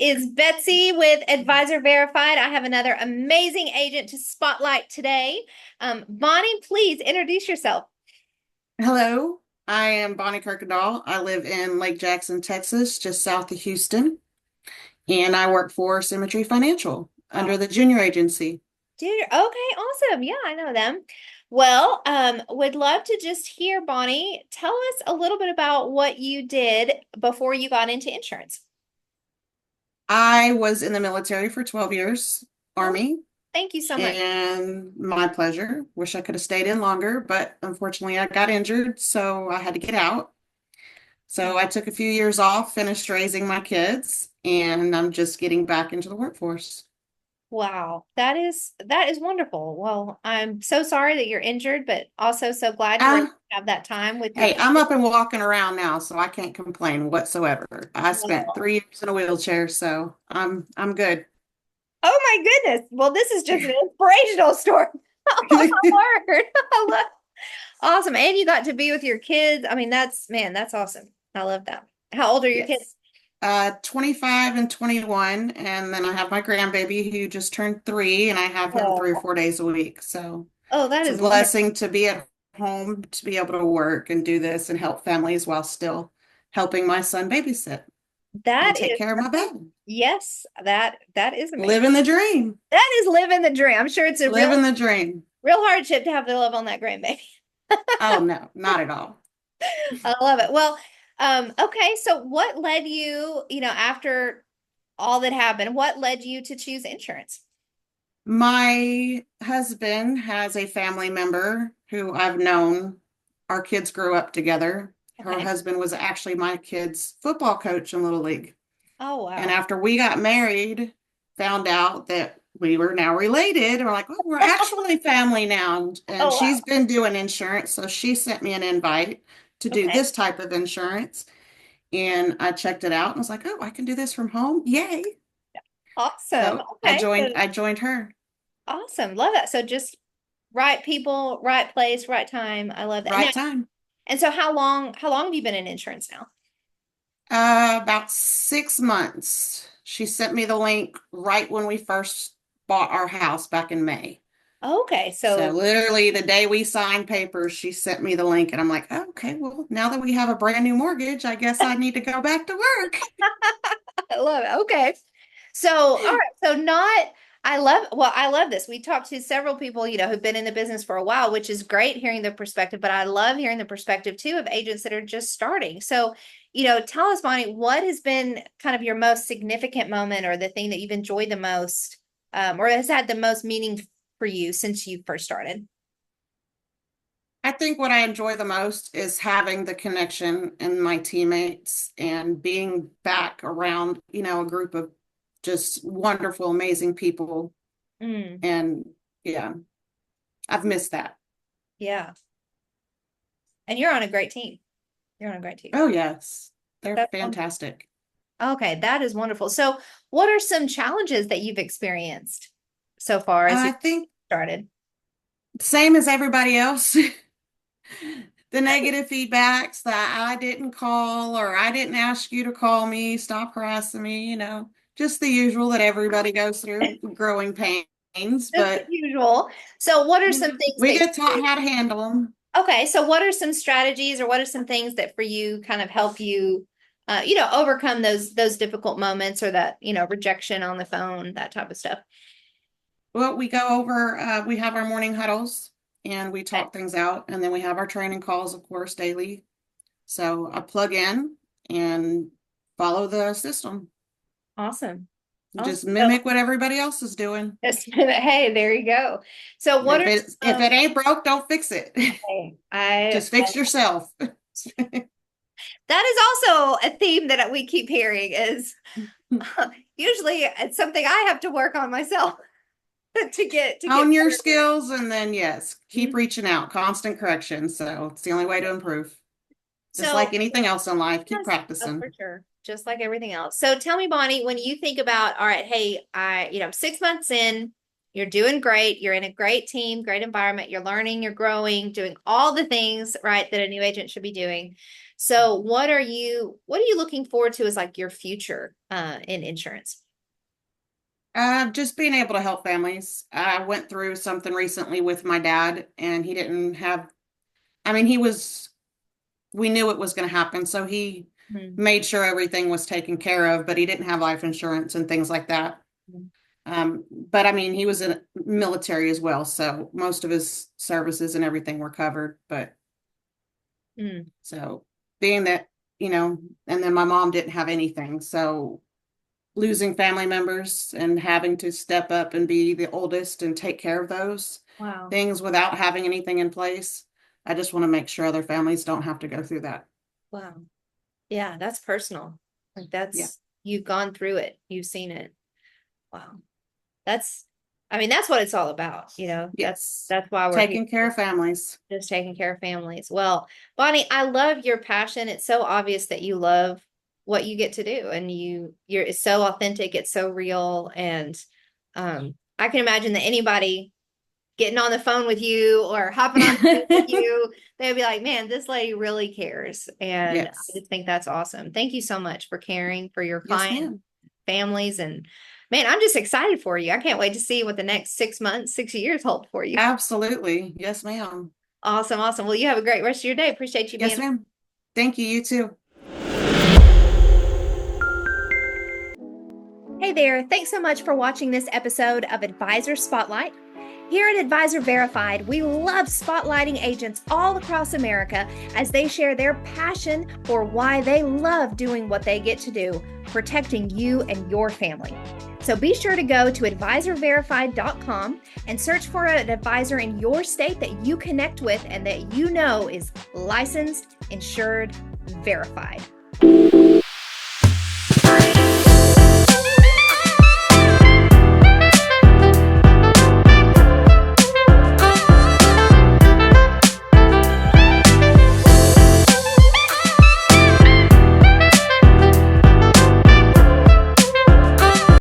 is Betsy with Advisor Verified. I have another amazing agent to spotlight today. Bonnie, please introduce yourself. Hello, I am Bonnie Kuykendall. I live in Lake Jackson, Texas, just south of Houston, and I work for Symmetry Financial Oh, under the junior agency. dude, okay, awesome. Yeah, I know them. Well, would love to just hear, Bonnie, tell us a little bit about what you did before you got into insurance. I was in the military for 12 years, Oh, Army, thank you so much. and my pleasure. Wish I could have stayed in longer, but unfortunately I got injured, so I had to get out. So I took a few years off, finished raising my kids, and I'm just getting back into the workforce. Wow, that is wonderful. Well, I'm so sorry that you're injured, but also so glad you were able Uh, to have that time with your Hey, I'm kids. up and walking around now, so I can't complain whatsoever. I spent Well, 3 years in a wheelchair, so I'm good. oh my goodness. Well, this is just an inspirational story. Oh my word. I love awesome. And you got to be with your kids. I mean, that's awesome. I love that. How old are your kids? Yes. 25 and 21, and then I have my grandbaby who just turned 3, and I have him 3 or 4 days a week. So Oh, that it's a is wonderful. blessing to be at home, to be able to work and do this and help families while still helping my son babysit and That take is care of my baby. yes, that is amazing. Living the dream. That is living the dream. I'm sure it's a Living the dream. real hardship to have to live on that grandbaby. Oh no, not at all. I love it. Well, okay, so what led you, after all that happened, what led you to choose insurance? My husband has a family member who I've known. Our kids grew up together. Her Okay. husband was actually my kid's football coach in Little League. Oh, And wow. after we got married, found out that we were now related. And we're like, oh, we're actually family now. And Oh, she's wow. been doing insurance. So she sent me an invite to do Okay. this type of insurance. And I checked it out and was like, oh, I can do this from home. Yay. Awesome. So I Okay. joined, So I joined her. awesome. Love that. So just right people, right place, right time. I love that. Now, Right time. and so how long have you been in insurance now? About 6 months. She sent me the link right when we first bought our house back in May. Okay. So So literally the day we signed papers, she sent me the link, and I'm like, oh, okay, well, now that we have a brand new mortgage, I guess I need to go back to work. I love it. Okay. So, all right. So not, I love this. We talked to several people, who've been in the business for a while, which is great hearing the perspective, but I love hearing the perspective too of agents that are just starting. So, tell us, Bonnie, what has been kind of your most significant moment or the thing that you've enjoyed the most, or has had the most meaning for you since you first started? I think what I enjoy the most is having the connection and my teammates and being back around, a group of just wonderful, amazing people. Mm, And yeah, I've missed that. yeah. And you're on a great team. You're on a great team. Oh, yes, they're That's wonderful. fantastic. Okay, that is wonderful. So, what are some challenges that you've experienced so far as you I think started? same as everybody else. The negative feedbacks that I didn't call or I didn't ask you to call me, stop harassing me, just the usual that everybody goes through, growing pains. Just the But usual. So, what are some things we that get taught how to handle them. okay, so what are some strategies or what are some things that for you kind of help you overcome those difficult moments or that, rejection on the phone, that type of stuff? Well, we go over, we have our morning huddles and we Okay, talk things out. And then we have our training calls, of course, daily. So I plug in and follow the system. awesome. Just Awesome. So, mimic what everybody else is doing. hey, there you go. So, what If are if some it ain't broke, don't fix it. hey, I Just fix yourself. that is also a theme that we keep hearing is usually it's something I have to work on myself to get Hone your better. skills and then yes, keep Mhm. reaching out. Constant correction. So it's the only way to improve. Just So, like anything else in life, keep yes, oh, practicing. for sure. Just like everything else. So tell me, Bonnie, when you think about, all right, hey, I'm 6 months in, You're doing great. You're in a great team, great environment. You're learning, you're growing, doing all the things, right, that a new agent should be doing. So what are you looking forward to as like your future in insurance? Just being able to help families. I went through something recently with my dad, and he didn't have, I mean, we knew it was going to happen. So he Mhm. made sure everything was taken care of, but he didn't have life insurance and things like that. But I mean, he was in military as well. So most of his services and everything were covered. But Mm. so being that, you know, and then my mom didn't have anything. So losing family members and having to step up and be the oldest and take care of those Wow. things without having anything in place. I just want to make sure other families don't have to go through that. Wow. Yeah, that's personal. Like Yeah. you've gone through it. You've seen it. Wow. That's, I mean, that's what it's all about, you know. Yes. That's why we're here, Taking care of families. just taking care of families. Well, Bonnie, I love your passion. It's so obvious that you love what you get to do, and it's so authentic, it's so real. And I can imagine that anybody getting on the phone with you or hopping on Zoom with you, they'd be like, man, this lady really cares. And I Yes. just think that's awesome. Thank you so much for caring for your Yes, client ma'am. families. And man, I'm just excited for you. I can't wait to see what the next 6 months, 6 years hold for you. Absolutely. Yes, ma'am. Awesome. Awesome. Well, you have a great rest of your day. Appreciate you Yes, being. ma'am. Thank you. You too. Hey there. Thanks so much for watching this episode of Advisor Spotlight. Here at Advisor Verified, we love spotlighting agents all across America as they share their passion for why they love doing what they get to do, protecting you and your family. So be sure to go to advisorverified.com and search for an advisor in your state that you connect with and that you know is licensed, insured, verified.